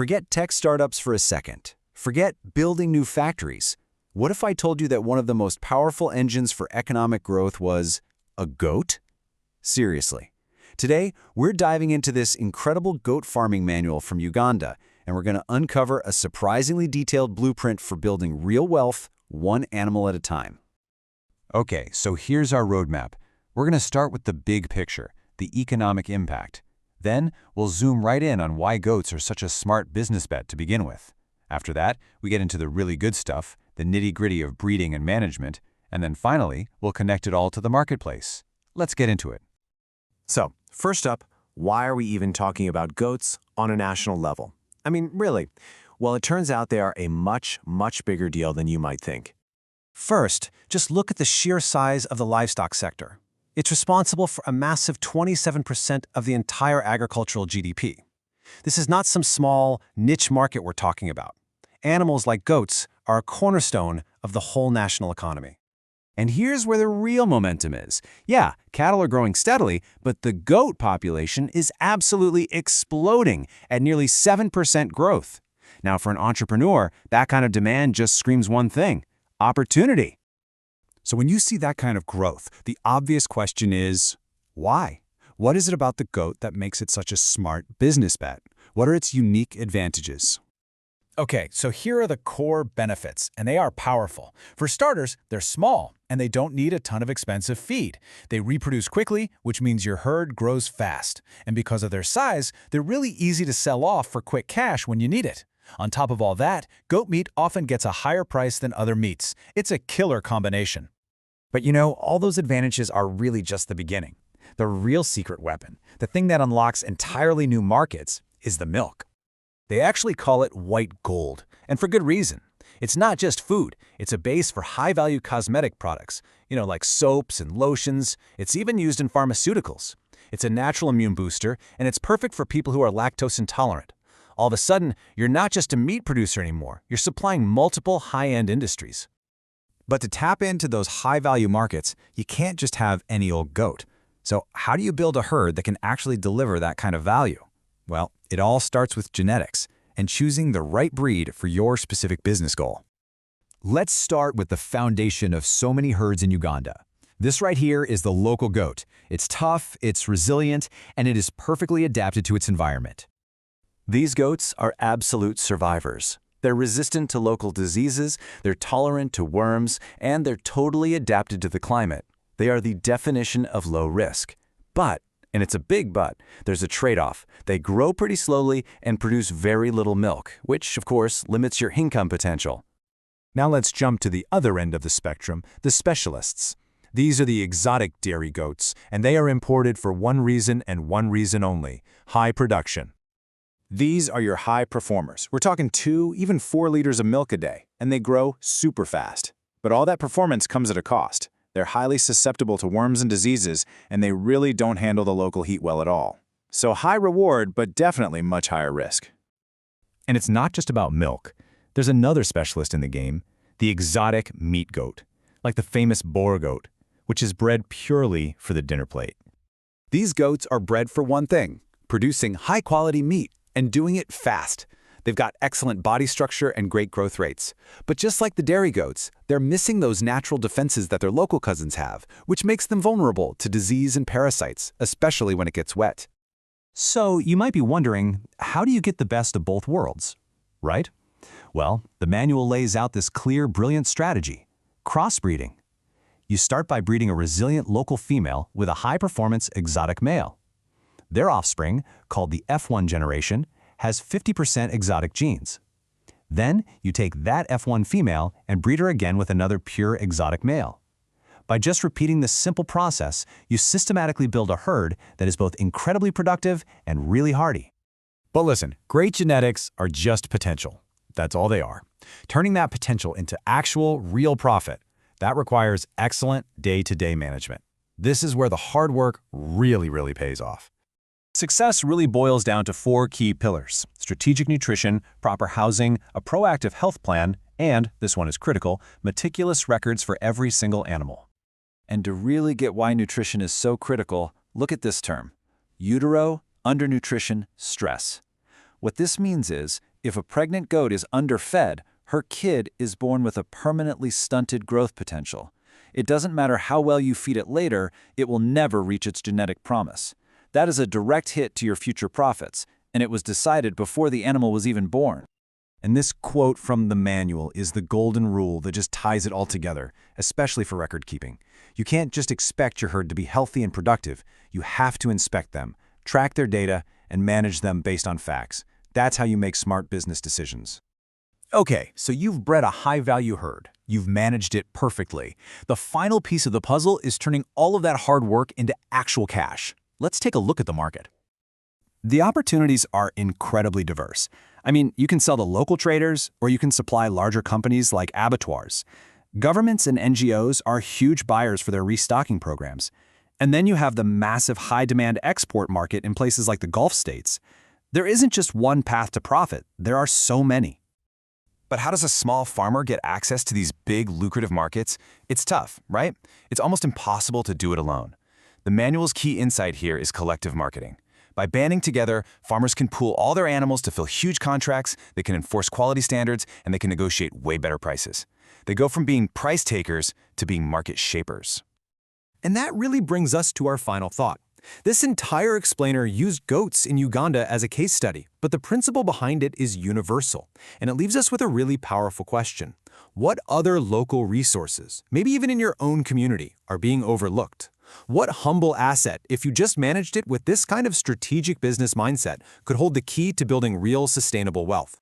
Forget tech startups for a second. Forget building new factories. What if I told you that one of the most powerful engines for economic growth was a goat? Seriously. Today, we're diving into this incredible goat farming manual from Uganda, and we're going to uncover a surprisingly detailed blueprint for building real wealth, one animal at a time. Okay, so here's our roadmap. We're going to start with the big picture, the economic impact. Then, we'll zoom right in on why goats are such a smart business bet to begin with. After that, we get into the really good stuff, the nitty-gritty of breeding and management, and then finally, we'll connect it all to the marketplace. Let's get into it. So, first up, why are we even talking about goats on a national level? I mean, really? Well, it turns out they are a much, much bigger deal than you might think. First, just look at the sheer size of the livestock sector. It's responsible for a massive 27% of the entire agricultural GDP. This is not some small, niche market we're talking about. Animals like goats are a cornerstone of the whole national economy. And here's where the real momentum is. Yeah, cattle are growing steadily, but the goat population is absolutely exploding at nearly 7% growth. Now, for an entrepreneur, that kind of demand just screams one thing: opportunity. So when you see that kind of growth, the obvious question is, why? What is it about the goat that makes it such a smart business bet? What are its unique advantages? Okay, so here are the core benefits, and they are powerful. For starters, they're small, and they don't need a ton of expensive feed. They reproduce quickly, which means your herd grows fast. And because of their size, they're really easy to sell off for quick cash when you need it. On top of all that, goat meat often gets a higher price than other meats. It's a killer combination. But you know, all those advantages are really just the beginning. The real secret weapon, the thing that unlocks entirely new markets, is the milk. They actually call it white gold, and for good reason. It's not just food, it's a base for high-value cosmetic products, like soaps and lotions. It's even used in pharmaceuticals. It's a natural immune booster, and it's perfect for people who are lactose intolerant. All of a sudden, you're not just a meat producer anymore, you're supplying multiple high-end industries. But to tap into those high-value markets, you can't just have any old goat. So how do you build a herd that can actually deliver that kind of value? Well, it all starts with genetics and choosing the right breed for your specific business goal. Let's start with the foundation of so many herds in Uganda. This right here is the local goat. It's tough, it's resilient, and it is perfectly adapted to its environment. These goats are absolute survivors. They're resistant to local diseases, they're tolerant to worms, and they're totally adapted to the climate. They are the definition of low risk. But, and it's a big but, there's a trade-off. They grow pretty slowly and produce very little milk, which, of course, limits your income potential. Now let's jump to the other end of the spectrum, the specialists. These are the exotic dairy goats, and they are imported for one reason and one reason only: high production. These are your high performers. We're talking 2, even 4 liters of milk a day, and they grow super fast. But all that performance comes at a cost. They're highly susceptible to worms and diseases, and they really don't handle the local heat well at all. So high reward, but definitely much higher risk. And it's not just about milk. There's another specialist in the game, the exotic meat goat, like the famous Boer goat, which is bred purely for the dinner plate. These goats are bred for one thing: producing high-quality meat, and doing it fast. They've got excellent body structure and great growth rates. But just like the dairy goats, they're missing those natural defenses that their local cousins have, which makes them vulnerable to disease and parasites, especially when it gets wet. So you might be wondering, how do you get the best of both worlds, right? Well, the manual lays out this clear, brilliant strategy: crossbreeding. You start by breeding a resilient local female with a high-performance exotic male. Their offspring, called the F1 generation, has 50% exotic genes. Then you take that F1 female and breed her again with another pure exotic male. By just repeating this simple process, you systematically build a herd that is both incredibly productive and really hardy. But listen, great genetics are just potential. That's all they are. Turning that potential into actual, real profit, that requires excellent day-to-day management. This is where the hard work really pays off. Success really boils down to 4 key pillars: strategic nutrition, proper housing, a proactive health plan, and, this one is critical, meticulous records for every single animal. And to really get why nutrition is so critical, look at this term: utero, undernutrition, stress. What this means is, If a pregnant goat is underfed, her kid is born with a permanently stunted growth potential. It doesn't matter how well you feed it later, it will never reach its genetic promise. That is a direct hit to your future profits, and it was decided before the animal was even born. And this quote from the manual is the golden rule that just ties it all together, especially for record keeping. You can't just expect your herd to be healthy and productive. You have to inspect them, track their data, and manage them based on facts. That's how you make smart business decisions. Okay, so you've bred a high-value herd. You've managed it perfectly. The final piece of the puzzle is turning all of that hard work into actual cash. Let's take a look at the market. The opportunities are incredibly diverse. I mean, you can sell to local traders, or you can supply larger companies like abattoirs. Governments and NGOs are huge buyers for their restocking programs. And then you have the massive high-demand export market in places like the Gulf states. There isn't just one path to profit. There are so many. But how does a small farmer get access to these big, lucrative markets? It's tough, right? It's almost impossible to do it alone. The manual's key insight here is collective marketing. By banding together, farmers can pool all their animals to fill huge contracts, they can enforce quality standards, and they can negotiate way better prices. They go from being price takers to being market shapers. And that really brings us to our final thought. This entire explainer used goats in Uganda as a case study, but the principle behind it is universal, and it leaves us with a really powerful question. What other local resources, maybe even in your own community, are being overlooked? What humble asset, if you just managed it with this kind of strategic business mindset, could hold the key to building real sustainable wealth?